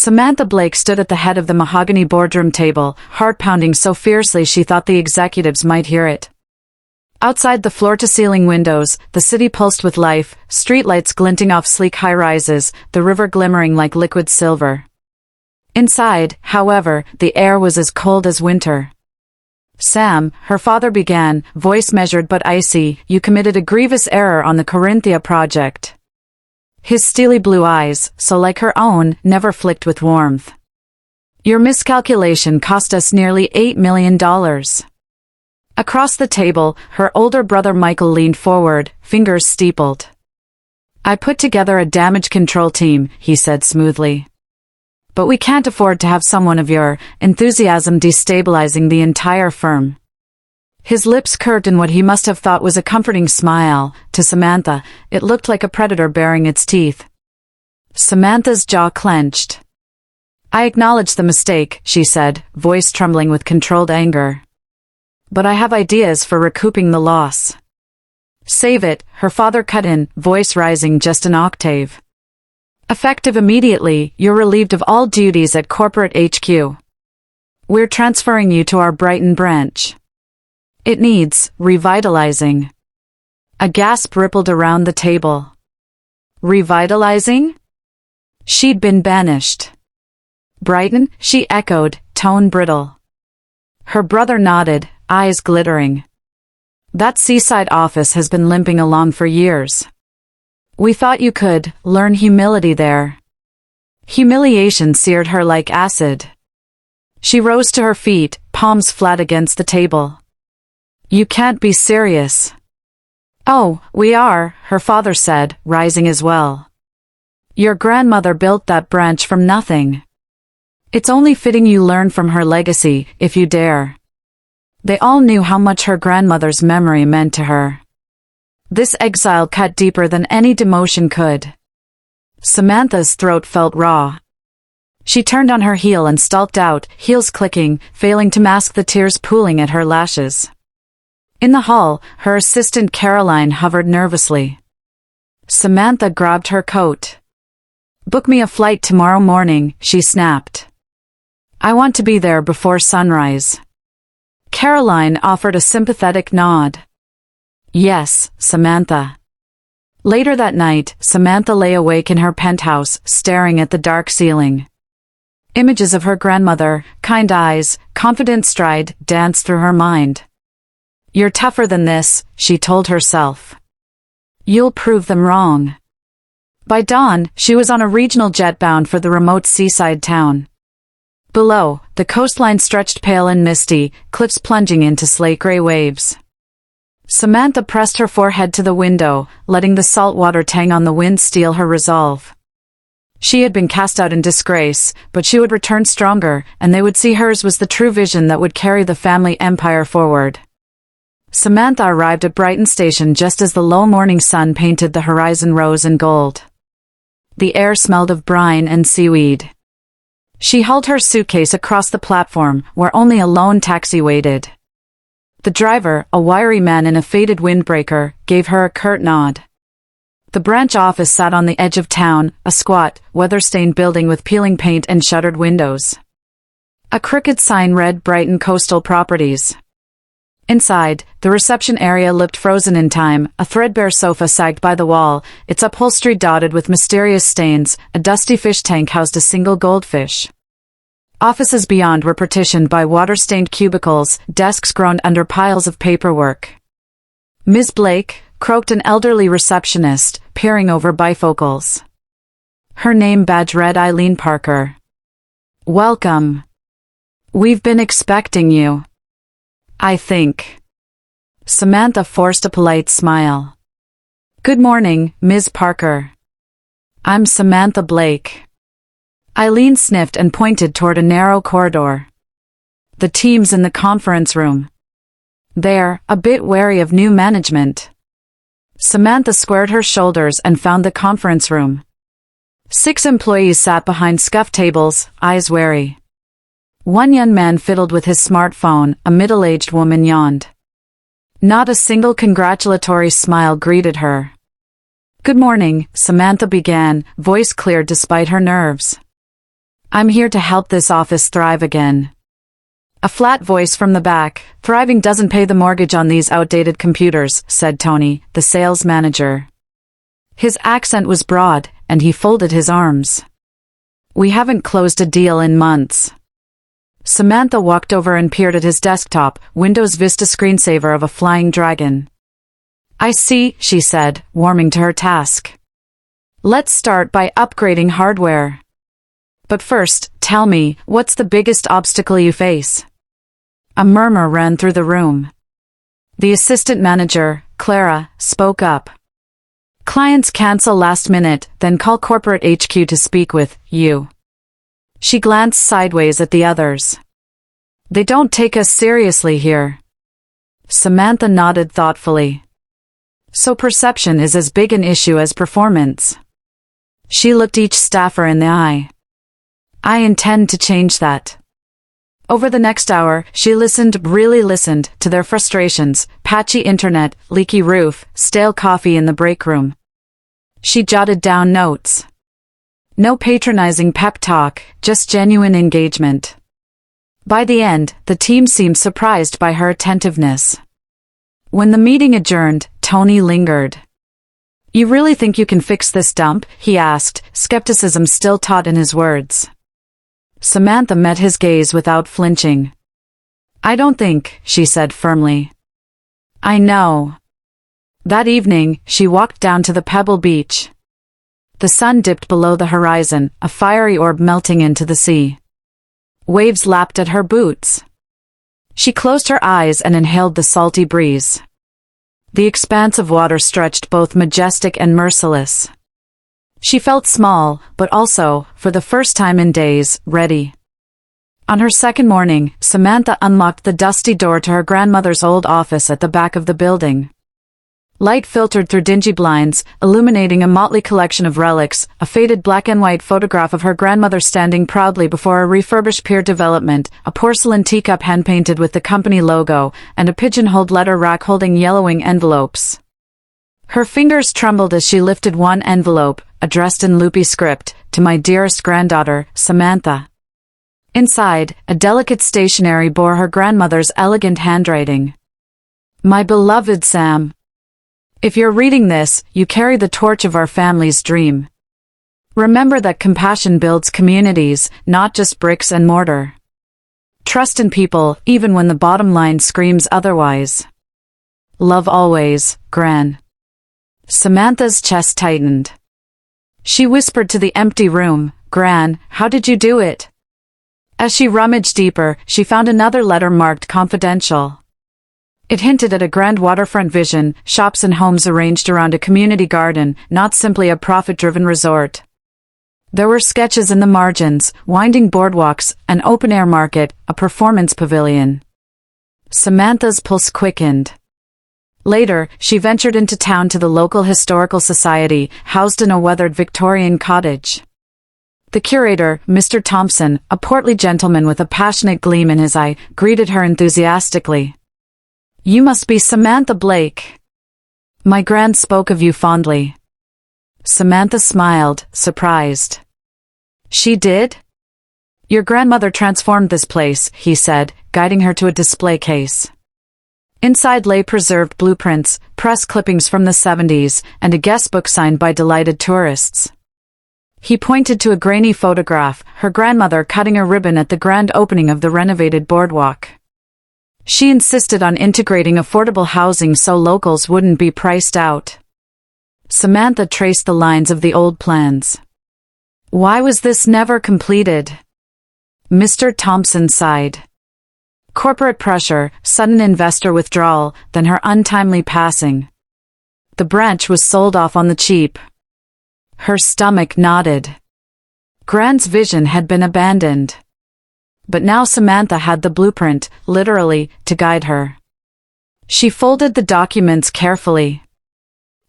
Samantha Blake stood at the head of the mahogany boardroom table, heart pounding so fiercely she thought the executives might hear it. Outside the floor-to-ceiling windows, the city pulsed with life, streetlights glinting off sleek high-rises, the river glimmering like liquid silver. Inside, however, the air was as cold as winter. "Sam," her father began, voice measured but icy, "you committed a grievous error on the Corinthia project." His steely blue eyes, so like her own, never flicked with warmth. "Your miscalculation cost us nearly $8 million. Across the table, her older brother Michael leaned forward, fingers steepled. "I put together a damage control team," he said smoothly. "But we can't afford to have someone of your enthusiasm destabilizing the entire firm." His lips curved in what he must have thought was a comforting smile. To Samantha, it looked like a predator baring its teeth. Samantha's jaw clenched. "I acknowledge the mistake," she said, voice trembling with controlled anger. "But I have ideas for recouping the loss." "Save it," her father cut in, voice rising just an octave. "Effective immediately, you're relieved of all duties at corporate HQ. We're transferring you to our Brighton branch. It needs revitalizing." A gasp rippled around the table. Revitalizing? She'd been banished. "Brighton?" she echoed, tone brittle. Her brother nodded, eyes glittering. "That seaside office has been limping along for years. We thought you could learn humility there." Humiliation seared her like acid. She rose to her feet, palms flat against the table. "You can't be serious." "Oh, we are," her father said, rising as well. "Your grandmother built that branch from nothing. It's only fitting you learn from her legacy, if you dare." They all knew how much her grandmother's memory meant to her. This exile cut deeper than any demotion could. Samantha's throat felt raw. She turned on her heel and stalked out, heels clicking, failing to mask the tears pooling at her lashes. In the hall, her assistant Caroline hovered nervously. Samantha grabbed her coat. "Book me a flight tomorrow morning," she snapped. "I want to be there before sunrise." Caroline offered a sympathetic nod. "Yes, Samantha." Later that night, Samantha lay awake in her penthouse, staring at the dark ceiling. Images of her grandmother, kind eyes, confident stride, danced through her mind. "You're tougher than this," she told herself. "You'll prove them wrong." By dawn, she was on a regional jet bound for the remote seaside town. Below, the coastline stretched pale and misty, cliffs plunging into slate-gray waves. Samantha pressed her forehead to the window, letting the salt water tang on the wind steel her resolve. She had been cast out in disgrace, but she would return stronger, and they would see hers was the true vision that would carry the family empire forward. Samantha arrived at Brighton Station just as the low morning sun painted the horizon rose and gold. The air smelled of brine and seaweed. She hauled her suitcase across the platform, where only a lone taxi waited. The driver, a wiry man in a faded windbreaker, gave her a curt nod. The branch office sat on the edge of town, a squat, weather-stained building with peeling paint and shuttered windows. A crooked sign read Brighton Coastal Properties. Inside, the reception area looked frozen in time, a threadbare sofa sagged by the wall, its upholstery dotted with mysterious stains, a dusty fish tank housed a single goldfish. Offices beyond were partitioned by water-stained cubicles, desks groaned under piles of paperwork. "Ms. Blake," croaked an elderly receptionist, peering over bifocals. Her name badge read Eileen Parker. "Welcome. We've been expecting you. I think." Samantha forced a polite smile. "Good morning, Ms. Parker. I'm Samantha Blake." Eileen sniffed and pointed toward a narrow corridor. "The team's in the conference room. They're a bit wary of new management." Samantha squared her shoulders and found the conference room. 6 employees sat behind scuffed tables, eyes wary. One young man fiddled with his smartphone, a middle-aged woman yawned. Not a single congratulatory smile greeted her. "Good morning," Samantha began, voice clear despite her nerves. I'm here to help this office thrive again. A flat voice from the back. Thriving doesn't pay the mortgage on these outdated computers, said Tony, the sales manager. His accent was broad, and he folded his arms. We haven't closed a deal in months. Samantha walked over and peered at his desktop, Windows Vista screensaver of a flying dragon. I see, she said, warming to her task. Let's start by upgrading hardware. But first, tell me, what's the biggest obstacle you face? A murmur ran through the room. The assistant manager, Clara, spoke up. Clients cancel last minute, then call corporate HQ to speak with you. She glanced sideways at the others. They don't take us seriously here. Samantha nodded thoughtfully. So perception is as big an issue as performance. She looked each staffer in the eye. I intend to change that. Over the next hour, she really listened, to their frustrations, patchy internet, leaky roof, stale coffee in the break room. She jotted down notes. No patronizing pep talk, just genuine engagement. By the end, the team seemed surprised by her attentiveness. When the meeting adjourned, Tony lingered. You really think you can fix this dump? He asked, skepticism still taut in his words. Samantha met his gaze without flinching. I don't think, she said firmly. I know. That evening, she walked down to the Pebble Beach. The sun dipped below the horizon, a fiery orb melting into the sea. Waves lapped at her boots. She closed her eyes and inhaled the salty breeze. The expanse of water stretched both majestic and merciless. She felt small, but also, for the first time in days, ready. On her second morning, Samantha unlocked the dusty door to her grandmother's old office at the back of the building. Light filtered through dingy blinds, illuminating a motley collection of relics, a faded black-and-white photograph of her grandmother standing proudly before a refurbished pier development, a porcelain teacup hand-painted with the company logo, and a pigeonholed letter rack holding yellowing envelopes. Her fingers trembled as she lifted one envelope, addressed in loopy script, to my dearest granddaughter, Samantha. Inside, a delicate stationery bore her grandmother's elegant handwriting. My beloved Sam. If you're reading this, you carry the torch of our family's dream. Remember that compassion builds communities, not just bricks and mortar. Trust in people, even when the bottom line screams otherwise. Love always, Gran. Samantha's chest tightened. She whispered to the empty room, Gran, how did you do it? As she rummaged deeper, she found another letter marked confidential. It hinted at a grand waterfront vision, shops and homes arranged around a community garden, not simply a profit-driven resort. There were sketches in the margins, winding boardwalks, an open-air market, a performance pavilion. Samantha's pulse quickened. Later, she ventured into town to the local historical society, housed in a weathered Victorian cottage. The curator, Mr. Thompson, a portly gentleman with a passionate gleam in his eye, greeted her enthusiastically. You must be Samantha Blake. My gran spoke of you fondly. Samantha smiled, surprised. She did? Your grandmother transformed this place, he said, guiding her to a display case. Inside lay preserved blueprints, press clippings from the 70s, and a guestbook signed by delighted tourists. He pointed to a grainy photograph, her grandmother cutting a ribbon at the grand opening of the renovated boardwalk. She insisted on integrating affordable housing so locals wouldn't be priced out. Samantha traced the lines of the old plans. Why was this never completed? Mr. Thompson sighed. Corporate pressure, sudden investor withdrawal, then her untimely passing. The branch was sold off on the cheap. Her stomach nodded. Gran's vision had been abandoned. But now Samantha had the blueprint, literally, to guide her. She folded the documents carefully.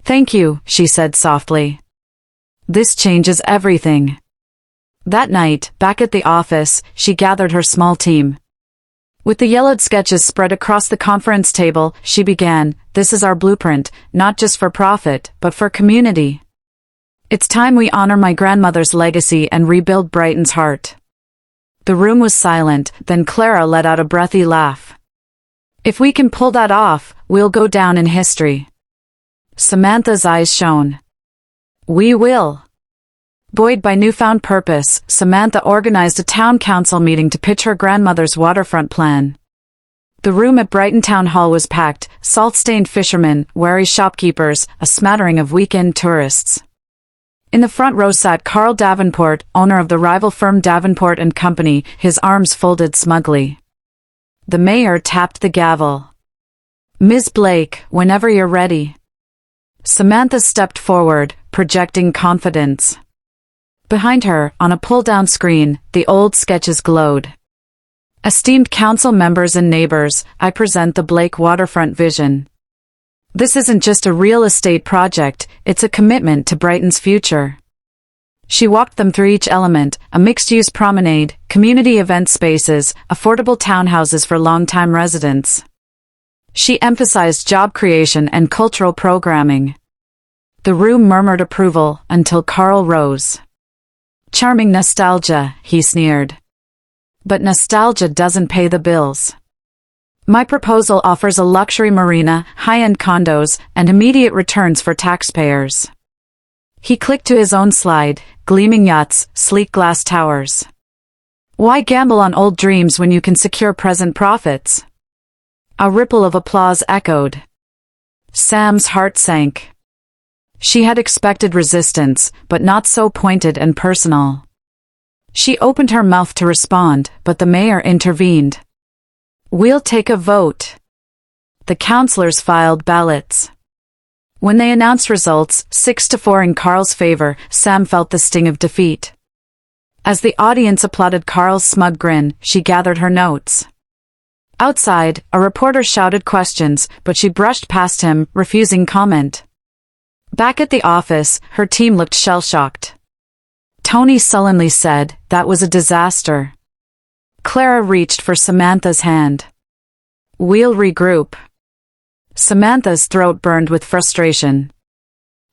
Thank you, she said softly. This changes everything. That night, back at the office, she gathered her small team. With the yellowed sketches spread across the conference table, she began, This is our blueprint, not just for profit, but for community. It's time we honor my grandmother's legacy and rebuild Brighton's heart. The room was silent, then Clara let out a breathy laugh. If we can pull that off, we'll go down in history. Samantha's eyes shone. We will. Buoyed by newfound purpose, Samantha organized a town council meeting to pitch her grandmother's waterfront plan. The room at Brighton Town Hall was packed, salt-stained fishermen, wary shopkeepers, a smattering of weekend tourists. In the front row sat Carl Davenport, owner of the rival firm Davenport and Company, his arms folded smugly. The mayor tapped the gavel. Ms. Blake, whenever you're ready. Samantha stepped forward, projecting confidence. Behind her, on a pull-down screen, the old sketches glowed. Esteemed council members and neighbors, I present the Blake waterfront vision. This isn't just a real estate project, it's a commitment to Brighton's future. She walked them through each element, a mixed-use promenade, community event spaces, affordable townhouses for long-time residents. She emphasized job creation and cultural programming. The room murmured approval, until Carl rose. Charming nostalgia, he sneered. But nostalgia doesn't pay the bills. My proposal offers a luxury marina, high-end condos, and immediate returns for taxpayers. He clicked to his own slide, gleaming yachts, sleek glass towers. Why gamble on old dreams when you can secure present profits? A ripple of applause echoed. Sam's heart sank. She had expected resistance, but not so pointed and personal. She opened her mouth to respond, but the mayor intervened. We'll take a vote. The councillors filed ballots. When they announced results, 6-4 in Carl's favor, Sam felt the sting of defeat. As the audience applauded Carl's smug grin, she gathered her notes. Outside, a reporter shouted questions, but she brushed past him, refusing comment. Back at the office, her team looked shell-shocked. Tony sullenly said, "That was a disaster." Clara reached for Samantha's hand. "We'll regroup." Samantha's throat burned with frustration.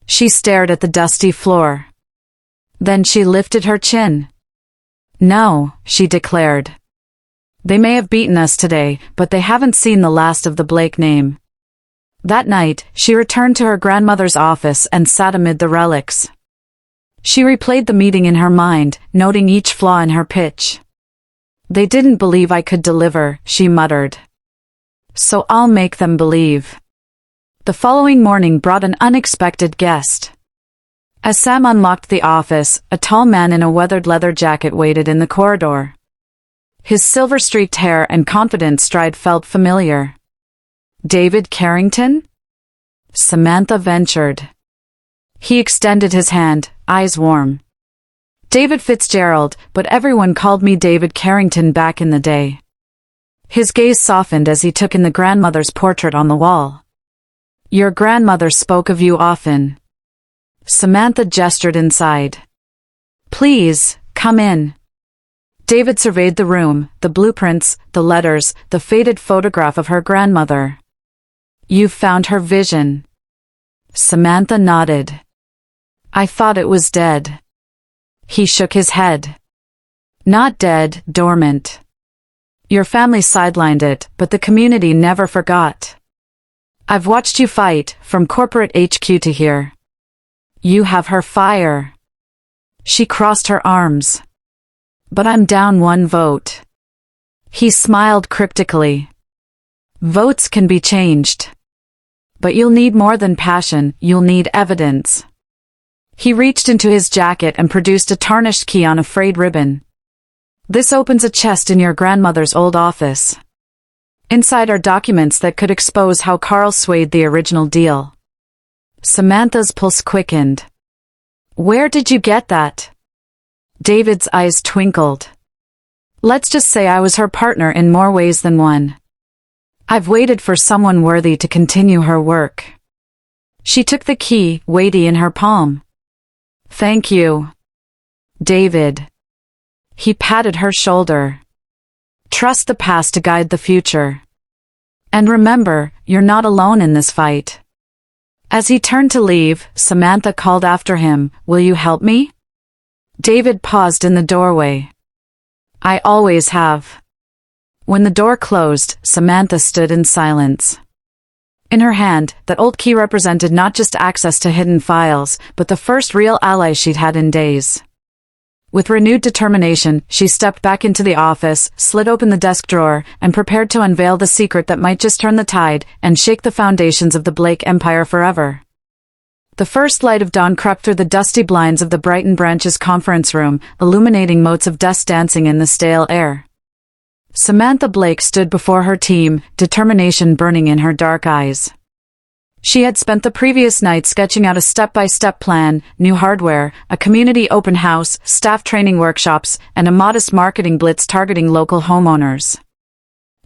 She stared at the dusty floor. Then she lifted her chin. "No," she declared. "They may have beaten us today, but they haven't seen the last of the Blake name." That night, she returned to her grandmother's office and sat amid the relics. She replayed the meeting in her mind, noting each flaw in her pitch. "They didn't believe I could deliver," she muttered. "So I'll make them believe." The following morning brought an unexpected guest. As Sam unlocked the office, a tall man in a weathered leather jacket waited in the corridor. His silver-streaked hair and confident stride felt familiar. "David Carrington?" Samantha ventured. He extended his hand, eyes warm. "David Fitzgerald, but everyone called me David Carrington back in the day." His gaze softened as he took in the grandmother's portrait on the wall. "Your grandmother spoke of you often." Samantha gestured inside. "Please, come in." David surveyed the room, the blueprints, the letters, the faded photograph of her grandmother. "You've found her vision." Samantha nodded. "I thought it was dead." He shook his head. "Not dead, dormant. Your family sidelined it, but the community never forgot. I've watched you fight, from corporate HQ to here. You have her fire." She crossed her arms. "But I'm down one vote." He smiled cryptically. "Votes can be changed. But you'll need more than passion, you'll need evidence." He reached into his jacket and produced a tarnished key on a frayed ribbon. "This opens a chest in your grandmother's old office. Inside are documents that could expose how Carl swayed the original deal." Samantha's pulse quickened. "Where did you get that?" David's eyes twinkled. "Let's just say I was her partner in more ways than one. I've waited for someone worthy to continue her work." She took the key, weighty in her palm. "Thank you, David." He patted her shoulder. "Trust the past to guide the future. And remember, you're not alone in this fight." As he turned to leave, Samantha called after him, "Will you help me?" David paused in the doorway. I always have. When the door closed, Samantha stood in silence. In her hand, that old key represented not just access to hidden files, but the first real ally she'd had in days. With renewed determination, she stepped back into the office, slid open the desk drawer, and prepared to unveil the secret that might just turn the tide and shake the foundations of the Blake empire forever. The first light of dawn crept through the dusty blinds of the Brighton Branches conference room, illuminating motes of dust dancing in the stale air. Samantha Blake stood before her team, determination burning in her dark eyes. She had spent the previous night sketching out a step-by-step plan: new hardware, a community open house, staff training workshops, and a modest marketing blitz targeting local homeowners.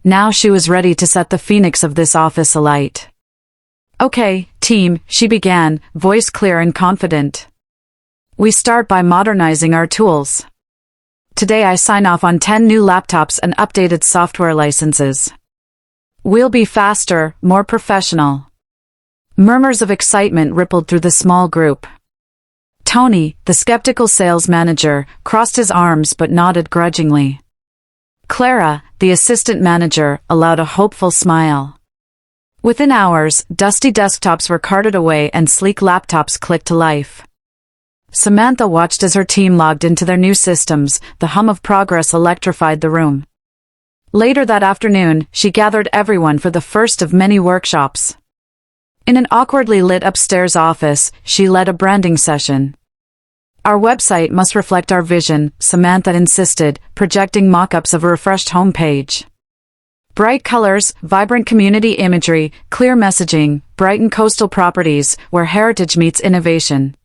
Now she was ready to set the phoenix of this office alight. "Okay, team," she began, voice clear and confident. "We start by modernizing our tools. Today I sign off on 10 new laptops and updated software licenses. We'll be faster, more professional." Murmurs of excitement rippled through the small group. Tony, the skeptical sales manager, crossed his arms but nodded grudgingly. Clara, the assistant manager, allowed a hopeful smile. Within hours, dusty desktops were carted away and sleek laptops clicked to life. Samantha watched as her team logged into their new systems. The hum of progress electrified the room. Later that afternoon, she gathered everyone for the first of many workshops. In an awkwardly lit upstairs office, she led a branding session. "Our website must reflect our vision," Samantha insisted, projecting mock-ups of a refreshed homepage. Bright colors, vibrant community imagery, clear messaging, Brighton coastal properties, where heritage meets innovation.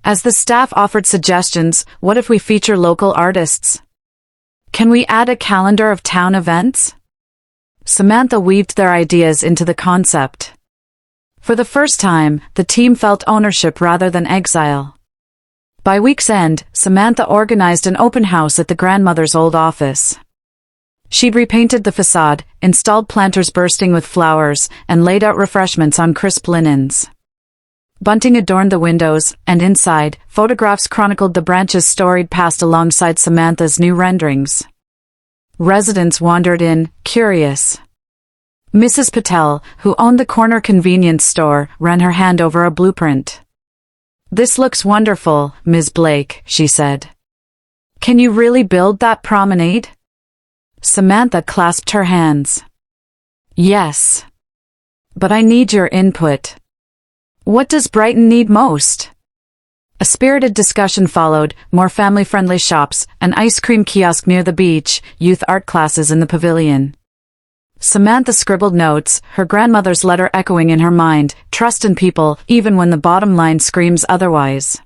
As the staff offered suggestions, what if we feature local artists? Can we add a calendar of town events? Samantha weaved their ideas into the concept. For the first time, the team felt ownership rather than exile. By week's end, Samantha organized an open house at the grandmother's old office. She'd repainted the facade, installed planters bursting with flowers, and laid out refreshments on crisp linens. Bunting adorned the windows, and inside, photographs chronicled the branches storied past alongside Samantha's new renderings. Residents wandered in, curious. Mrs. Patel, who owned the corner convenience store, ran her hand over a blueprint. "This looks wonderful, Ms. Blake," she said. "Can you really build that promenade?" Samantha clasped her hands. "Yes. But I need your input. What does Brighton need most?" A spirited discussion followed: more family-friendly shops, an ice cream kiosk near the beach, youth art classes in the pavilion. Samantha scribbled notes, her grandmother's letter echoing in her mind: trust in people, even when the bottom line screams otherwise.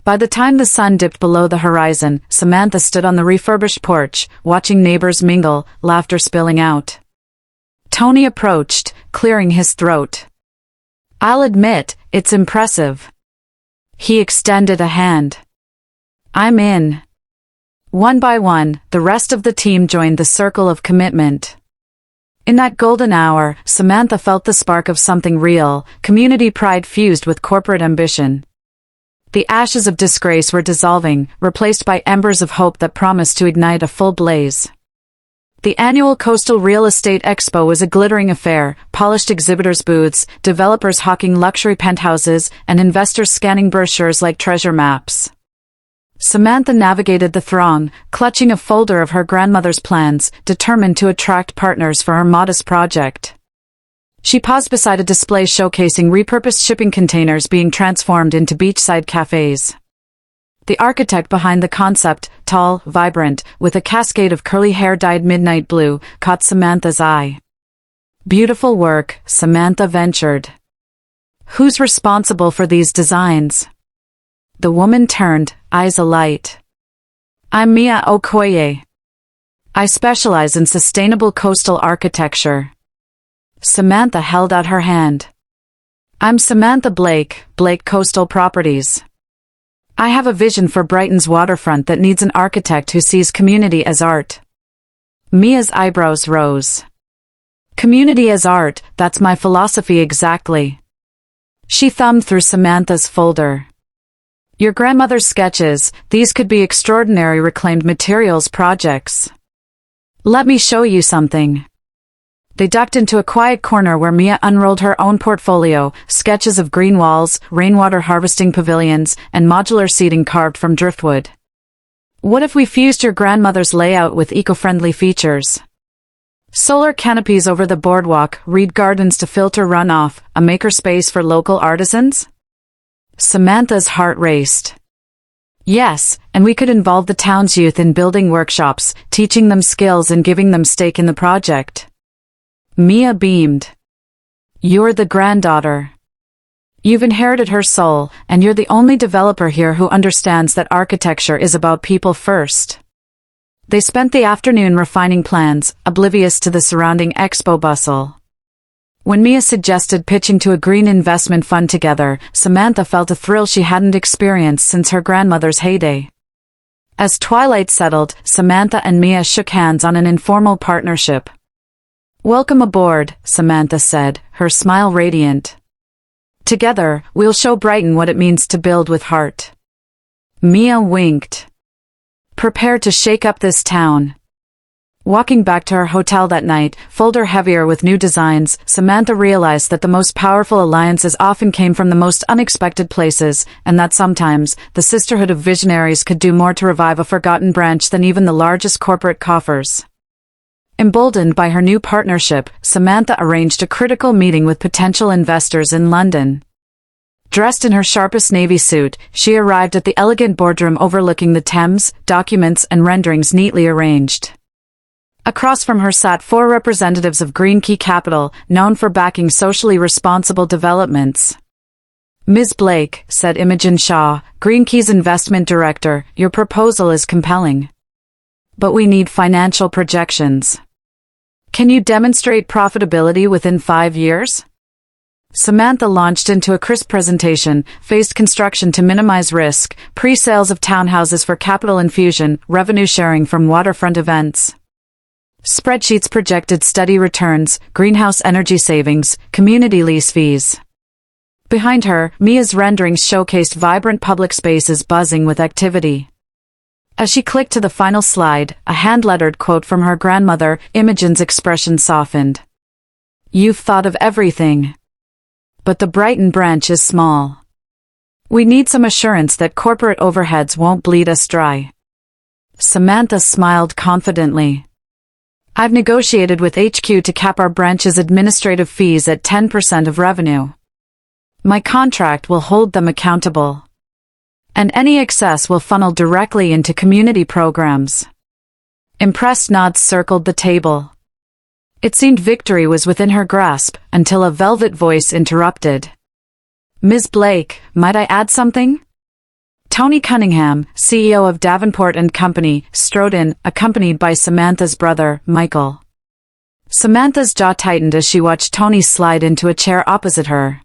By the time the sun dipped below the horizon, Samantha stood on the refurbished porch, watching neighbors mingle, laughter spilling out. Tony approached, clearing his throat. "I'll admit, it's impressive." He extended a hand. "I'm in." One by one, the rest of the team joined the circle of commitment. In that golden hour, Samantha felt the spark of something real, community pride fused with corporate ambition. The ashes of disgrace were dissolving, replaced by embers of hope that promised to ignite a full blaze. The annual Coastal Real Estate Expo was a glittering affair: polished exhibitors' booths, developers hawking luxury penthouses, and investors scanning brochures like treasure maps. Samantha navigated the throng, clutching a folder of her grandmother's plans, determined to attract partners for her modest project. She paused beside a display showcasing repurposed shipping containers being transformed into beachside cafes. The architect behind the concept, tall, vibrant, with a cascade of curly hair dyed midnight blue, caught Samantha's eye. "Beautiful work," Samantha ventured. "Who's responsible for these designs?" The woman turned, eyes alight. "I'm Mia Okoye. I specialize in sustainable coastal architecture." Samantha held out her hand. "I'm Samantha Blake, Blake Coastal Properties. I have a vision for Brighton's waterfront that needs an architect who sees community as art." Mia's eyebrows rose. "Community as art, that's my philosophy exactly." She thumbed through Samantha's folder. Your grandmother's sketches, these could be extraordinary reclaimed materials projects. Let me show you something. They ducked into a quiet corner where Mia unrolled her own portfolio, sketches of green walls, rainwater harvesting pavilions, and modular seating carved from driftwood. What if we fused your grandmother's layout with eco-friendly features? Solar canopies over the boardwalk, reed gardens to filter runoff, a makerspace for local artisans? Samantha's heart raced. Yes, and we could involve the town's youth in building workshops, teaching them skills and giving them stake in the project. Mia beamed. You're the granddaughter. You've inherited her soul, and you're the only developer here who understands that architecture is about people first. They spent the afternoon refining plans, oblivious to the surrounding expo bustle. When Mia suggested pitching to a green investment fund together, Samantha felt a thrill she hadn't experienced since her grandmother's heyday. As twilight settled, Samantha and Mia shook hands on an informal partnership. Welcome aboard, Samantha said, her smile radiant. Together, we'll show Brighton what it means to build with heart. Mia winked. Prepare to shake up this town. Walking back to her hotel that night, folder heavier with new designs, Samantha realized that the most powerful alliances often came from the most unexpected places, and that sometimes, the sisterhood of visionaries could do more to revive a forgotten branch than even the largest corporate coffers. Emboldened by her new partnership, Samantha arranged a critical meeting with potential investors in London. Dressed in her sharpest navy suit, she arrived at the elegant boardroom overlooking the Thames, documents and renderings neatly arranged. Across from her sat 4 representatives of Green Key Capital, known for backing socially responsible developments. Ms. Blake, said Imogen Shaw, Green Key's investment director, your proposal is compelling. But we need financial projections. Can you demonstrate profitability within 5 years? Samantha launched into a crisp presentation, phased construction to minimize risk, pre-sales of townhouses for capital infusion, revenue sharing from waterfront events. Spreadsheets projected steady returns, greenhouse energy savings, community lease fees. Behind her, Mia's renderings showcased vibrant public spaces buzzing with activity. As she clicked to the final slide, a hand-lettered quote from her grandmother, Imogen's expression softened. You've thought of everything. But the Brighton branch is small. We need some assurance that corporate overheads won't bleed us dry. Samantha smiled confidently. I've negotiated with HQ to cap our branch's administrative fees at 10% of revenue. My contract will hold them accountable. And any excess will funnel directly into community programs. Impressed nods circled the table. It seemed victory was within her grasp, until a velvet voice interrupted. Ms. Blake, might I add something? Tony Cunningham, CEO of Davenport & Company, strode in, accompanied by Samantha's brother, Michael. Samantha's jaw tightened as she watched Tony slide into a chair opposite her.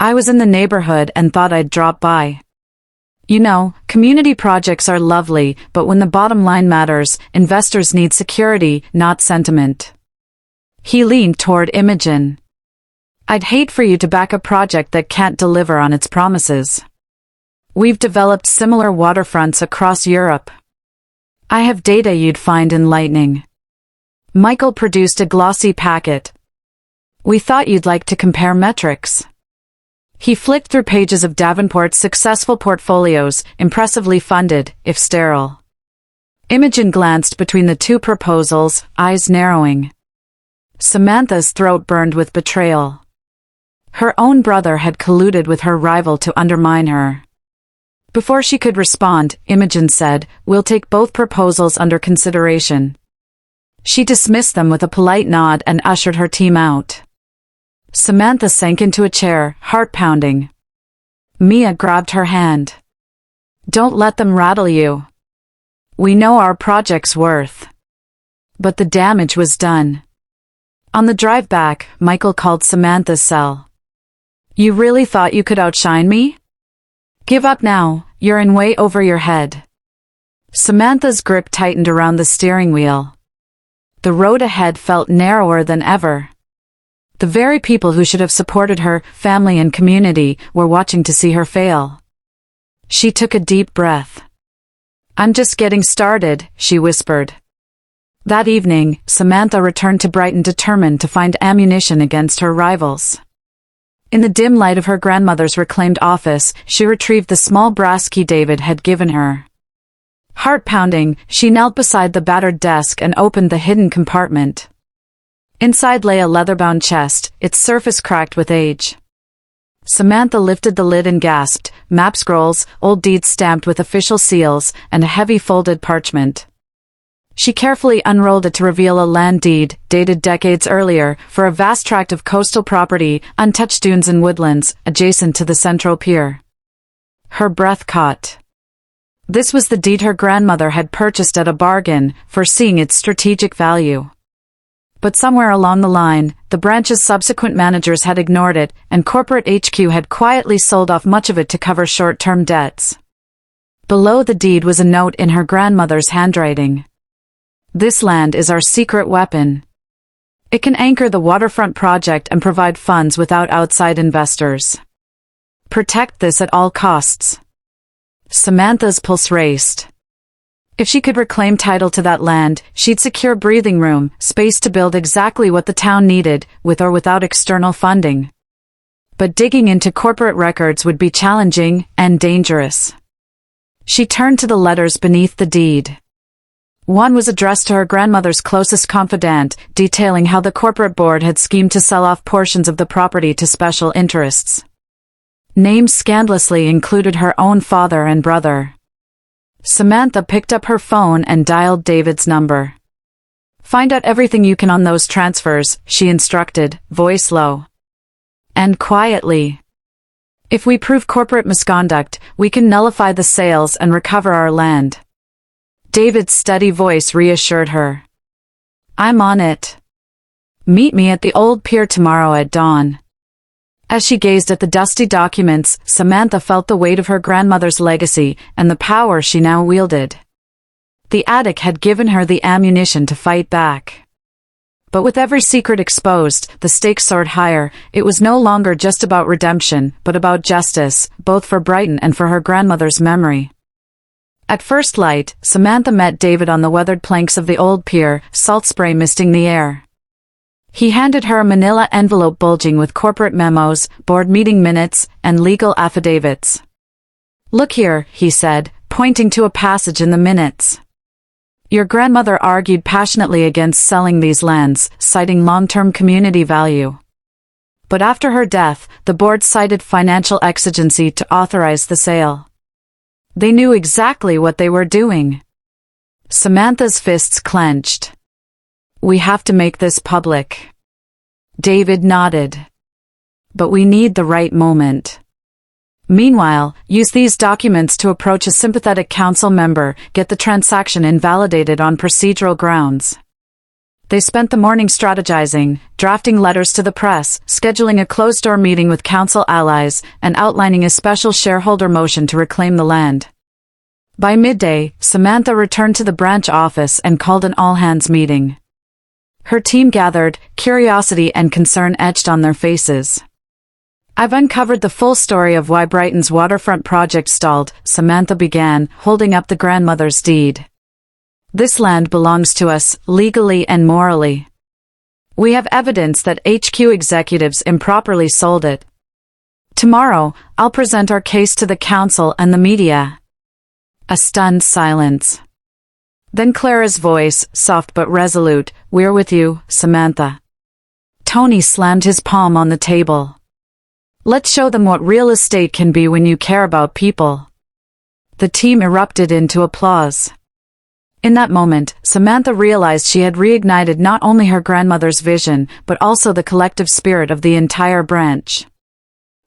I was in the neighborhood and thought I'd drop by. You know, community projects are lovely, but when the bottom line matters, investors need security, not sentiment. He leaned toward Imogen. I'd hate for you to back a project that can't deliver on its promises. We've developed similar waterfronts across Europe. I have data you'd find enlightening. Michael produced a glossy packet. We thought you'd like to compare metrics. He flicked through pages of Davenport's successful portfolios, impressively funded, if sterile. Imogen glanced between the 2 proposals, eyes narrowing. Samantha's throat burned with betrayal. Her own brother had colluded with her rival to undermine her. Before she could respond, Imogen said, We'll take both proposals under consideration. She dismissed them with a polite nod and ushered her team out. Samantha sank into a chair, heart pounding. Mia grabbed her hand. Don't let them rattle you. We know our project's worth. But the damage was done. On the drive back, Michael called Samantha's cell. You really thought you could outshine me? Give up now, you're in way over your head. Samantha's grip tightened around the steering wheel. The road ahead felt narrower than ever. The very people who should have supported her, family and community, were watching to see her fail. She took a deep breath. "I'm just getting started," she whispered. That evening, Samantha returned to Brighton determined to find ammunition against her rivals. In the dim light of her grandmother's reclaimed office, she retrieved the small brass key David had given her. Heart-pounding, she knelt beside the battered desk and opened the hidden compartment. Inside lay a leather-bound chest, its surface cracked with age. Samantha lifted the lid and gasped, map scrolls, old deeds stamped with official seals, and a heavy folded parchment. She carefully unrolled it to reveal a land deed, dated decades earlier, for a vast tract of coastal property, untouched dunes and woodlands, adjacent to the central pier. Her breath caught. This was the deed her grandmother had purchased at a bargain, foreseeing its strategic value. But somewhere along the line, the branch's subsequent managers had ignored it, and corporate HQ had quietly sold off much of it to cover short-term debts. Below the deed was a note in her grandmother's handwriting. "This land is our secret weapon. It can anchor the waterfront project and provide funds without outside investors. Protect this at all costs." Samantha's pulse raced. If she could reclaim title to that land, she'd secure breathing room, space to build exactly what the town needed, with or without external funding. But digging into corporate records would be challenging and dangerous. She turned to the letters beneath the deed. One was addressed to her grandmother's closest confidant, detailing how the corporate board had schemed to sell off portions of the property to special interests. Names scandalously included her own father and brother. Samantha picked up her phone and dialed David's number. "Find out everything you can on those transfers," she instructed, voice low. "And quietly. If we prove corporate misconduct, we can nullify the sales and recover our land." David's steady voice reassured her. "I'm on it. Meet me at the old pier tomorrow at dawn." As she gazed at the dusty documents, Samantha felt the weight of her grandmother's legacy and the power she now wielded. The attic had given her the ammunition to fight back. But with every secret exposed, the stakes soared higher. It was no longer just about redemption, but about justice, both for Brighton and for her grandmother's memory. At first light, Samantha met David on the weathered planks of the old pier, salt spray misting the air. He handed her a manila envelope bulging with corporate memos, board meeting minutes, and legal affidavits. "Look here," he said, pointing to a passage in the minutes. "Your grandmother argued passionately against selling these lands, citing long-term community value. But after her death, the board cited financial exigency to authorize the sale. They knew exactly what they were doing." Samantha's fists clenched. "We have to make this public." David nodded. "But we need the right moment. Meanwhile, use these documents to approach a sympathetic council member, get the transaction invalidated on procedural grounds." They spent the morning strategizing, drafting letters to the press, scheduling a closed-door meeting with council allies, and outlining a special shareholder motion to reclaim the land. By midday, Samantha returned to the branch office and called an all-hands meeting. Her team gathered, curiosity and concern etched on their faces. "I've uncovered the full story of why Brighton's waterfront project stalled," Samantha began, holding up the grandmother's deed. "This land belongs to us, legally and morally. We have evidence that HQ executives improperly sold it. Tomorrow, I'll present our case to the council and the media." A stunned silence. Then Clara's voice, soft but resolute, "We're with you, Samantha." Tony slammed his palm on the table. "Let's show them what real estate can be when you care about people." The team erupted into applause. In that moment, Samantha realized she had reignited not only her grandmother's vision, but also the collective spirit of the entire branch.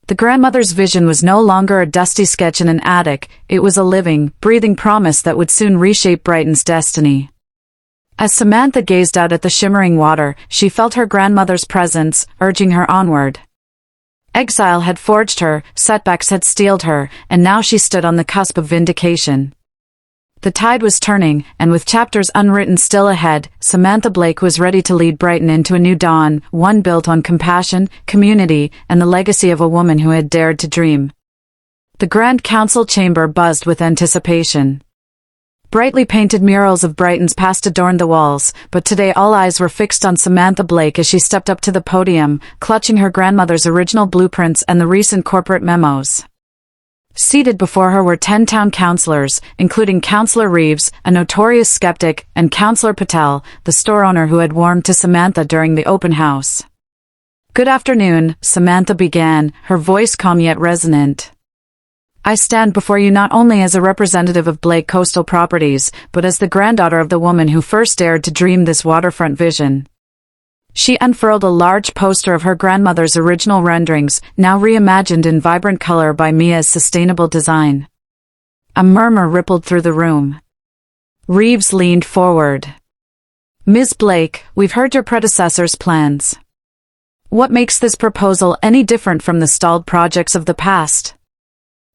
The grandmother's vision was no longer a dusty sketch in an attic, it was a living, breathing promise that would soon reshape Brighton's destiny. As Samantha gazed out at the shimmering water, she felt her grandmother's presence, urging her onward. Exile had forged her, setbacks had steeled her, and now she stood on the cusp of vindication. The tide was turning, and with chapters unwritten still ahead, Samantha Blake was ready to lead Brighton into a new dawn, one built on compassion, community, and the legacy of a woman who had dared to dream. The Grand Council chamber buzzed with anticipation. Brightly painted murals of Brighton's past adorned the walls, but today all eyes were fixed on Samantha Blake as she stepped up to the podium, clutching her grandmother's original blueprints and the recent corporate memos. Seated before her were 10 town councillors, including Councillor Reeves, a notorious skeptic, and Councillor Patel, the store owner who had warmed to Samantha during the open house. "Good afternoon," Samantha began, her voice calm yet resonant. "I stand before you not only as a representative of Blake Coastal Properties, but as the granddaughter of the woman who first dared to dream this waterfront vision." She unfurled a large poster of her grandmother's original renderings, now reimagined in vibrant color by Mia's sustainable design. A murmur rippled through the room. Reeves leaned forward. "Ms. Blake, we've heard your predecessor's plans. What makes this proposal any different from the stalled projects of the past?"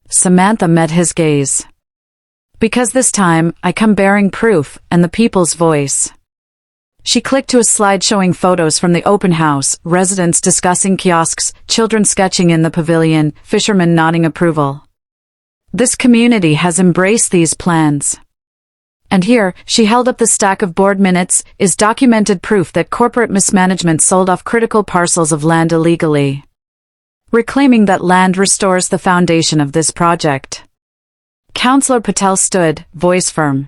Samantha met his gaze. "Because this time, I come bearing proof, and the people's voice." She clicked to a slide showing photos from the open house, residents discussing kiosks, children sketching in the pavilion, fishermen nodding approval. "This community has embraced these plans." And here, she held up the stack of board minutes, is documented proof that corporate mismanagement sold off critical parcels of land illegally. Reclaiming that land restores the foundation of this project. Councillor Patel stood, voice firm.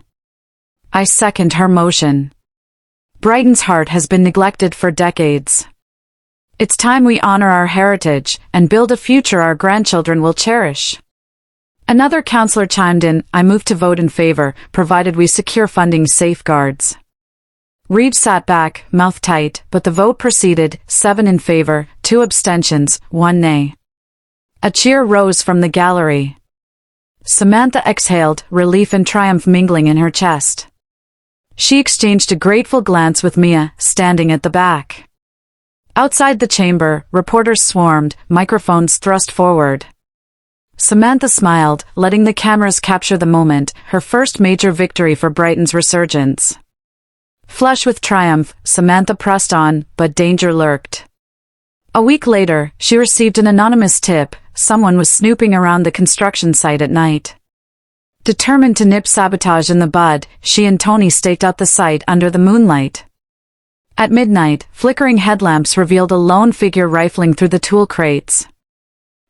"I second her motion. Brighton's heart has been neglected for decades. It's time we honor our heritage, and build a future our grandchildren will cherish." Another councillor chimed in, "I move to vote in favor, provided we secure funding safeguards." Reeves sat back, mouth tight, but the vote proceeded, 7 in favor, 2 abstentions, 1 nay. A cheer rose from the gallery. Samantha exhaled, relief and triumph mingling in her chest. She exchanged a grateful glance with Mia, standing at the back. Outside the chamber, reporters swarmed, microphones thrust forward. Samantha smiled, letting the cameras capture the moment, her first major victory for Brighton's resurgence. Flush with triumph, Samantha pressed on, but danger lurked. A week later, she received an anonymous tip: someone was snooping around the construction site at night. Determined to nip sabotage in the bud, she and Tony staked out the site under the moonlight. At midnight, flickering headlamps revealed a lone figure rifling through the tool crates.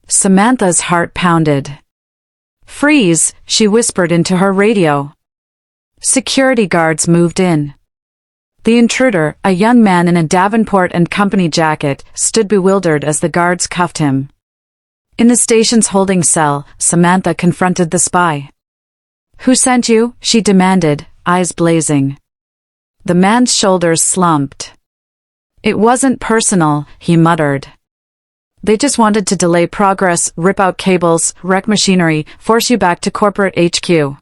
Samantha's heart pounded. "Freeze," she whispered into her radio. Security guards moved in. The intruder, a young man in a Davenport and Company jacket, stood bewildered as the guards cuffed him. In the station's holding cell, Samantha confronted the spy. "Who sent you?" she demanded, eyes blazing. The man's shoulders slumped. "It wasn't personal," he muttered. "They just wanted to delay progress, rip out cables, wreck machinery, force you back to corporate HQ."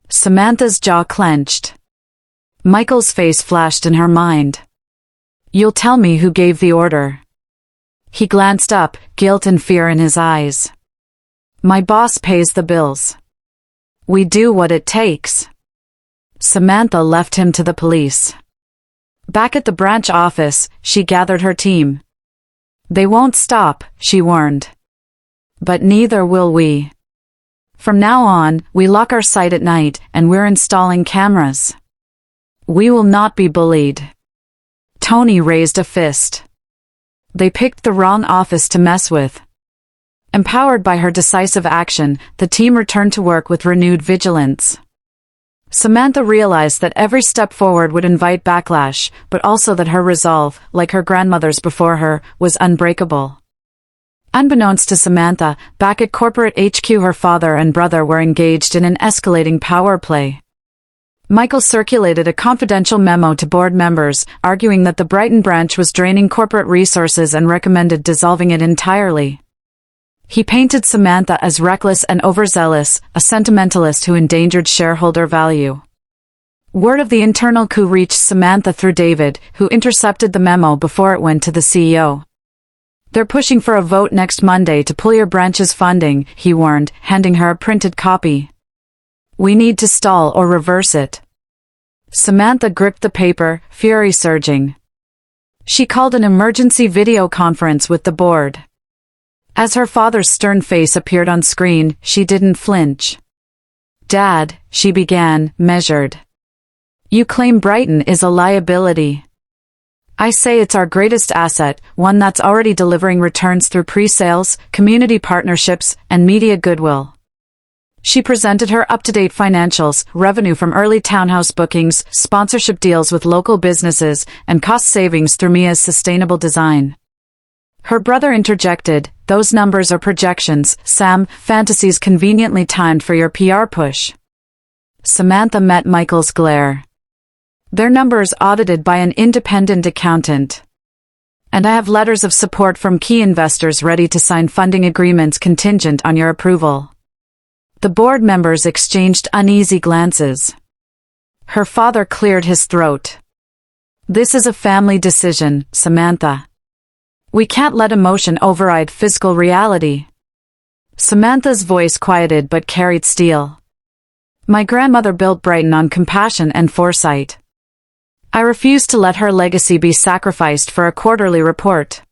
Samantha's jaw clenched. Michael's face flashed in her mind. "You'll tell me who gave the order." He glanced up, guilt and fear in his eyes. "My boss pays the bills. We do what it takes." Samantha left him to the police. Back at the branch office, she gathered her team. "They won't stop," she warned. "But neither will we. From now on, we lock our site at night, and we're installing cameras. We will not be bullied." Tony raised a fist. They picked the wrong office to mess with. Empowered by her decisive action, the team returned to work with renewed vigilance. Samantha realized that every step forward would invite backlash, but also that her resolve, like her grandmother's before her, was unbreakable. Unbeknownst to Samantha, back at corporate HQ her father and brother were engaged in an escalating power play. Michael circulated a confidential memo to board members, arguing that the Brighton branch was draining corporate resources and recommended dissolving it entirely. He painted Samantha as reckless and overzealous, a sentimentalist who endangered shareholder value. Word of the internal coup reached Samantha through David, who intercepted the memo before it went to the CEO. "They're pushing for a vote next Monday to pull your branch's funding," he warned, handing her a printed copy. "We need to stall or reverse it." Samantha gripped the paper, fury surging. She called an emergency video conference with the board. As her father's stern face appeared on screen, she didn't flinch. "Dad," she began, measured. "You claim Brighton is a liability. I say it's our greatest asset, one that's already delivering returns through pre-sales, community partnerships, and media goodwill." She presented her up-to-date financials, revenue from early townhouse bookings, sponsorship deals with local businesses, and cost savings through Mia's sustainable design. Her brother interjected, "Those numbers are projections, Sam, fantasies conveniently timed for your PR push." Samantha met Michael's glare. "Their numbers audited by an independent accountant. And I have letters of support from key investors ready to sign funding agreements contingent on your approval." The board members exchanged uneasy glances. Her father cleared his throat. "This is a family decision, Samantha. We can't let emotion override physical reality." Samantha's voice quieted but carried steel. "My grandmother built Brighton on compassion and foresight. I refuse to let her legacy be sacrificed for a quarterly report.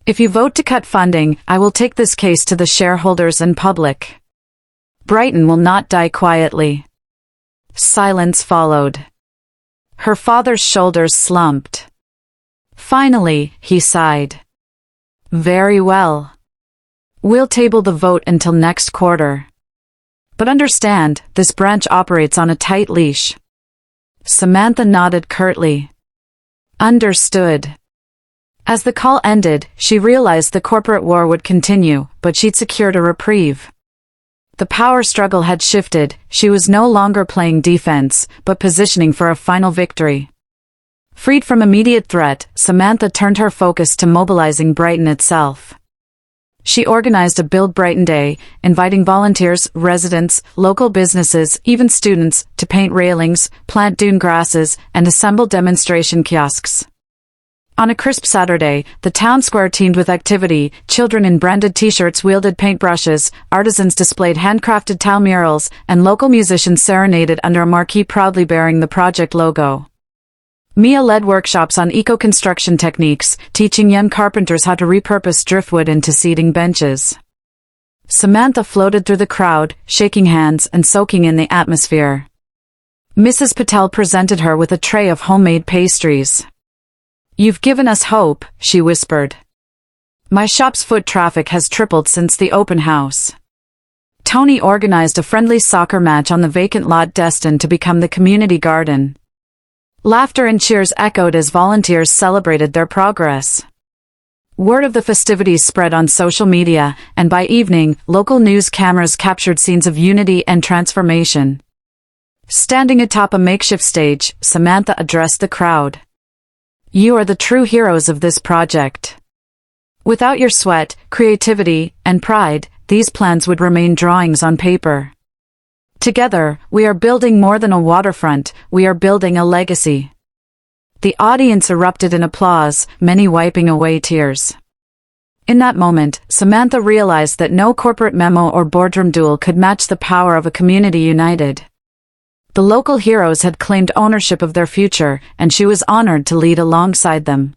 If you vote to cut funding, I will take this case to the shareholders and public. Brighton will not die quietly." Silence followed. Her father's shoulders slumped. Finally, he sighed. "Very well. We'll table the vote until next quarter. But understand, this branch operates on a tight leash." Samantha nodded curtly. "Understood." As the call ended, she realized the corporate war would continue, but she'd secured a reprieve. The power struggle had shifted, she was no longer playing defense, but positioning for a final victory. Freed from immediate threat, Samantha turned her focus to mobilizing Brighton itself. She organized a Build Brighton Day, inviting volunteers, residents, local businesses, even students, to paint railings, plant dune grasses, and assemble demonstration kiosks. On a crisp Saturday, the town square teemed with activity. Children in branded t-shirts wielded paintbrushes, artisans displayed handcrafted tile murals, and local musicians serenaded under a marquee proudly bearing the project logo. Mia led workshops on eco-construction techniques, teaching young carpenters how to repurpose driftwood into seating benches. Samantha floated through the crowd, shaking hands and soaking in the atmosphere. Mrs. Patel presented her with a tray of homemade pastries. "You've given us hope," she whispered. "My shop's foot traffic has tripled since the open house." Tony organized a friendly soccer match on the vacant lot destined to become the community garden. Laughter and cheers echoed as volunteers celebrated their progress. Word of the festivities spread on social media, and by evening, local news cameras captured scenes of unity and transformation. Standing atop a makeshift stage, Samantha addressed the crowd. "You are the true heroes of this project. Without your sweat, creativity, and pride, these plans would remain drawings on paper. Together, we are building more than a waterfront, we are building a legacy." The audience erupted in applause, many wiping away tears. In that moment, Samantha realized that no corporate memo or boardroom duel could match the power of a community united. The local heroes had claimed ownership of their future, and she was honored to lead alongside them.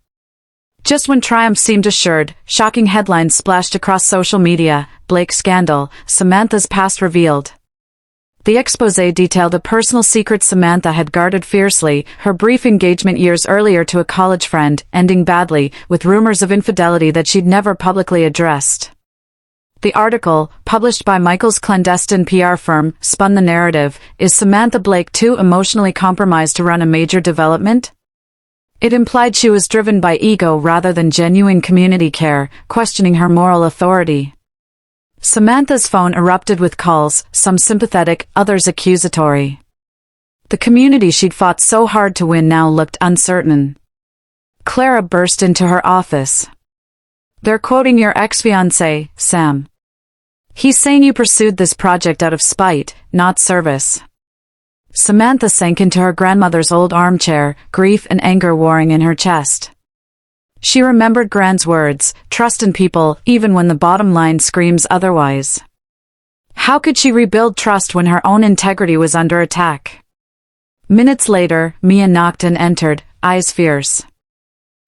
Just when triumph seemed assured, shocking headlines splashed across social media. Blake scandal, Samantha's past revealed. The exposé detailed a personal secret Samantha had guarded fiercely, her brief engagement years earlier to a college friend, ending badly, with rumors of infidelity that she'd never publicly addressed. The article, published by Michael's clandestine PR firm, spun the narrative: is Samantha Blake too emotionally compromised to run a major development? It implied she was driven by ego rather than genuine community care, questioning her moral authority. Samantha's phone erupted with calls, some sympathetic, others accusatory. The community she'd fought so hard to win now looked uncertain. Clara burst into her office. "They're quoting your ex-fiancé, Sam. He's saying you pursued this project out of spite, not service." Samantha sank into her grandmother's old armchair, grief and anger warring in her chest. She remembered Gran's words, "Trust in people, even when the bottom line screams otherwise." How could she rebuild trust when her own integrity was under attack? Minutes later, Mia knocked and entered, eyes fierce.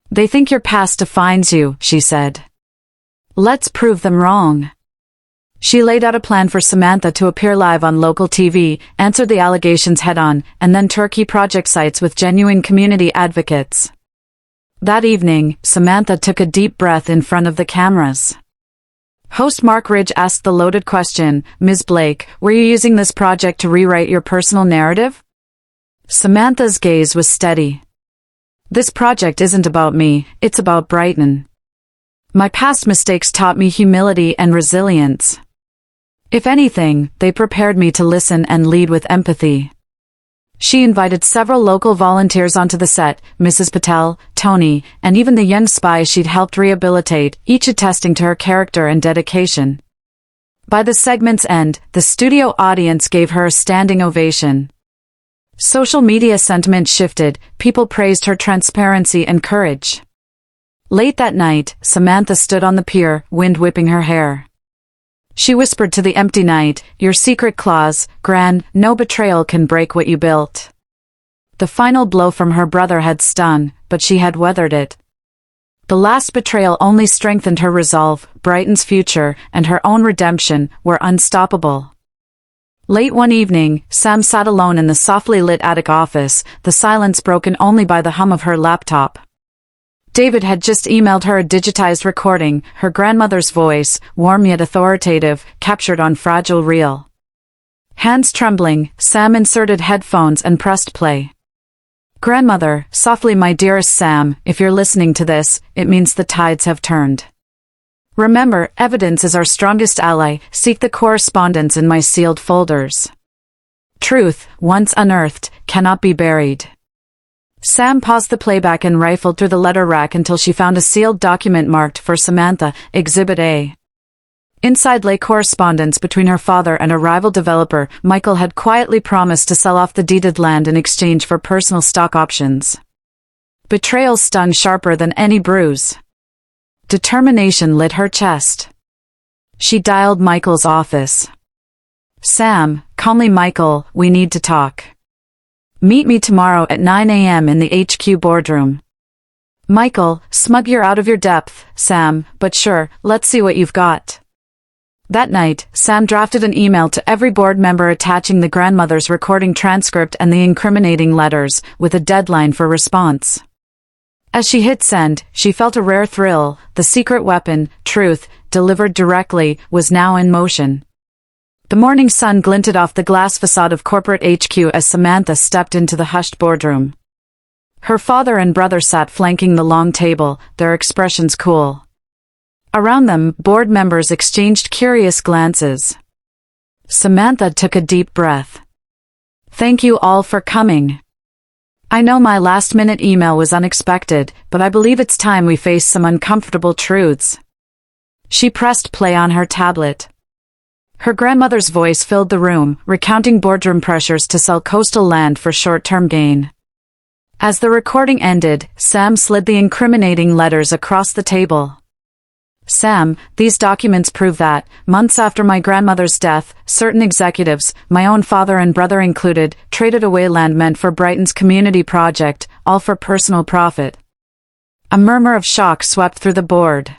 "They think your past defines you," she said. Let's prove them wrong. She laid out a plan for Samantha to appear live on local TV, answer the allegations head-on, and then tour key project sites with genuine community advocates. That evening, Samantha took a deep breath in front of the cameras. Host Mark Ridge asked the loaded question, "Ms. Blake, were you using this project to rewrite your personal narrative?" Samantha's gaze was steady. "This project isn't about me, it's about Brighton. My past mistakes taught me humility and resilience. If anything, they prepared me to listen and lead with empathy." She invited several local volunteers onto the set, Mrs. Patel, Tony, and even the young spy she'd helped rehabilitate, each attesting to her character and dedication. By the segment's end, the studio audience gave her a standing ovation. Social media sentiment shifted, people praised her transparency and courage. Late that night, Samantha stood on the pier, wind whipping her hair. She whispered to the empty night, "Your secret clause, Gran, no betrayal can break what you built." The final blow from her brother had stung, but she had weathered it. The last betrayal only strengthened her resolve. Brighton's future, and her own redemption, were unstoppable. Late one evening, Sam sat alone in the softly lit attic office, the silence broken only by the hum of her laptop. David had just emailed her a digitized recording, her grandmother's voice, warm yet authoritative, captured on fragile reel. Hands trembling, Sam inserted headphones and pressed play. "Grandmother, softly, my dearest Sam, if you're listening to this, it means the tides have turned. Remember, evidence is our strongest ally, seek the correspondence in my sealed folders. Truth, once unearthed, cannot be buried." Sam paused the playback and rifled through the letter rack until she found a sealed document marked for Samantha, Exhibit A. Inside lay correspondence between her father and a rival developer. Michael had quietly promised to sell off the deeded land in exchange for personal stock options. Betrayal stung sharper than any bruise. Determination lit her chest. She dialed Michael's office. "Sam, calmly, Michael, we need to talk. Meet me tomorrow at 9 a.m. in the HQ boardroom." "Michael, smug, you're out of your depth, Sam, but sure, let's see what you've got." That night, Sam drafted an email to every board member attaching the grandmother's recording transcript and the incriminating letters, with a deadline for response. As she hit send, she felt a rare thrill. The secret weapon, truth, delivered directly, was now in motion. The morning sun glinted off the glass facade of corporate HQ as Samantha stepped into the hushed boardroom. Her father and brother sat flanking the long table, their expressions cool. Around them, board members exchanged curious glances. Samantha took a deep breath. "Thank you all for coming. I know my last-minute email was unexpected, but I believe it's time we face some uncomfortable truths." She pressed play on her tablet. Her grandmother's voice filled the room, recounting boardroom pressures to sell coastal land for short-term gain. As the recording ended, Sam slid the incriminating letters across the table. "Sam, these documents prove that, months after my grandmother's death, certain executives, my own father and brother included, traded away land meant for Brighton's community project, all for personal profit." A murmur of shock swept through the board.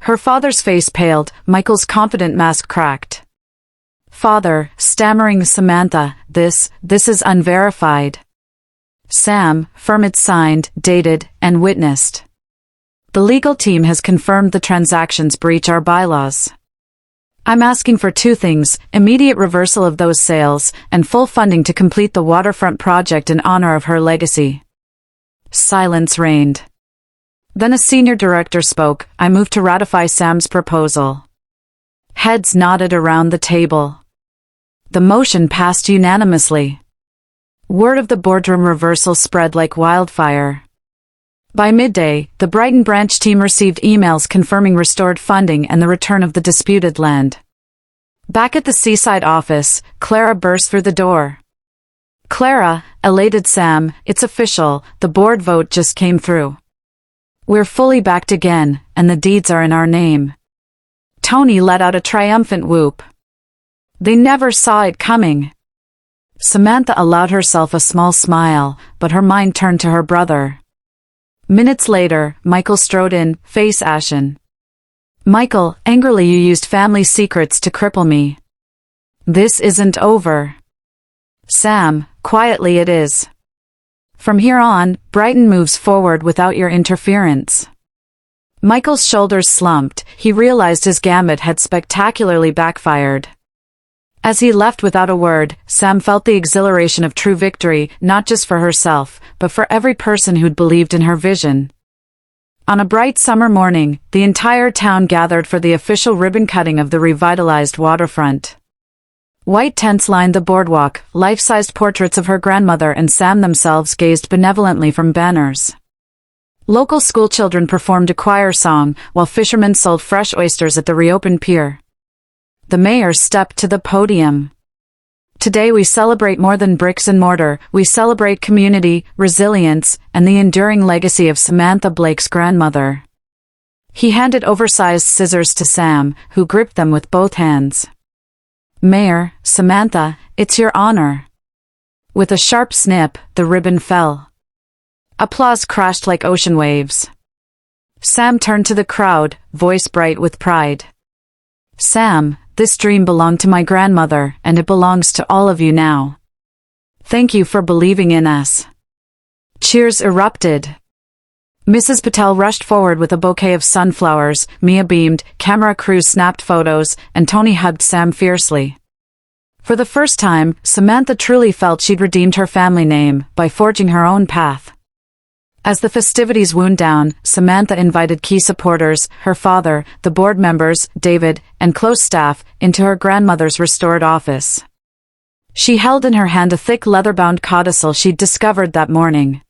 Her father's face paled, Michael's confident mask cracked. "Father," stammering Samantha, this is unverified." "Sam, firm, it's signed, dated, and witnessed. The legal team has confirmed the transactions breach our bylaws. I'm asking for two things, immediate reversal of those sales, and full funding to complete the waterfront project in honor of her legacy." Silence reigned. Then a senior director spoke. "I move to ratify Sam's proposal." Heads nodded around the table. The motion passed unanimously. Word of the boardroom reversal spread like wildfire. By midday, the Brighton branch team received emails confirming restored funding and the return of the disputed land. Back at the Seaside office, Clara burst through the door. "Clara," elated Sam, "it's official, the board vote just came through. We're fully backed again, and the deeds are in our name." Tony let out a triumphant whoop. They never saw it coming. Samantha allowed herself a small smile, but her mind turned to her brother. Minutes later, Michael strode in, face ashen. Michael, angrily you used family secrets to cripple me. This isn't over. Sam, quietly it is. From here on, Brighton moves forward without your interference. Michael's shoulders slumped. He realized his gambit had spectacularly backfired. As he left without a word, Sam felt the exhilaration of true victory, not just for herself, but for every person who'd believed in her vision. On a bright summer morning, the entire town gathered for the official ribbon cutting of the revitalized waterfront. White tents lined the boardwalk, life-sized portraits of her grandmother and Sam themselves gazed benevolently from banners. Local schoolchildren performed a choir song, while fishermen sold fresh oysters at the reopened pier. The mayor stepped to the podium. Today we celebrate more than bricks and mortar, we celebrate community, resilience, and the enduring legacy of Samantha Blake's grandmother. He handed oversized scissors to Sam, who gripped them with both hands. Mayor, Samantha, it's your honor. With a sharp snip, the ribbon fell. Applause crashed like ocean waves. Sam turned to the crowd, voice bright with pride. Sam, this dream belonged to my grandmother, and it belongs to all of you now. Thank you for believing in us. Cheers erupted. Mrs. Patel rushed forward with a bouquet of sunflowers, Mia beamed, camera crews snapped photos, and Tony hugged Sam fiercely. For the first time, Samantha truly felt she'd redeemed her family name by forging her own path. As the festivities wound down, Samantha invited key supporters, her father, the board members, David, and close staff, into her grandmother's restored office. She held in her hand a thick leather-bound codicil she'd discovered that morning.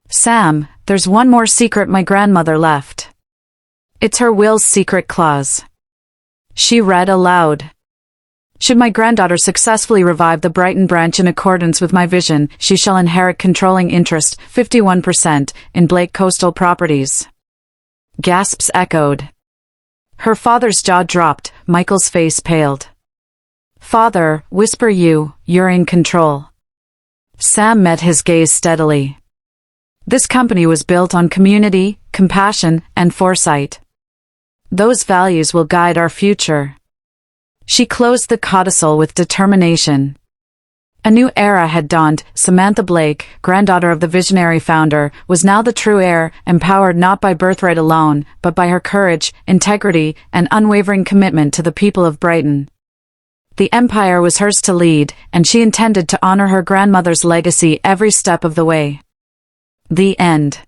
Sam, there's one more secret my grandmother left. It's her will's secret clause. She read aloud. Should my granddaughter successfully revive the Brighton branch in accordance with my vision, she shall inherit controlling interest, 51%, in Blake Coastal Properties. Gasps echoed. Her father's jaw dropped, Michael's face paled. Father, whisper you're in control. Sam met his gaze steadily. This company was built on community, compassion, and foresight. Those values will guide our future. She closed the codicil with determination. A new era had dawned. Samantha Blake, granddaughter of the visionary founder, was now the true heir, empowered not by birthright alone, but by her courage, integrity, and unwavering commitment to the people of Brighton. The empire was hers to lead, and she intended to honor her grandmother's legacy every step of the way. The end.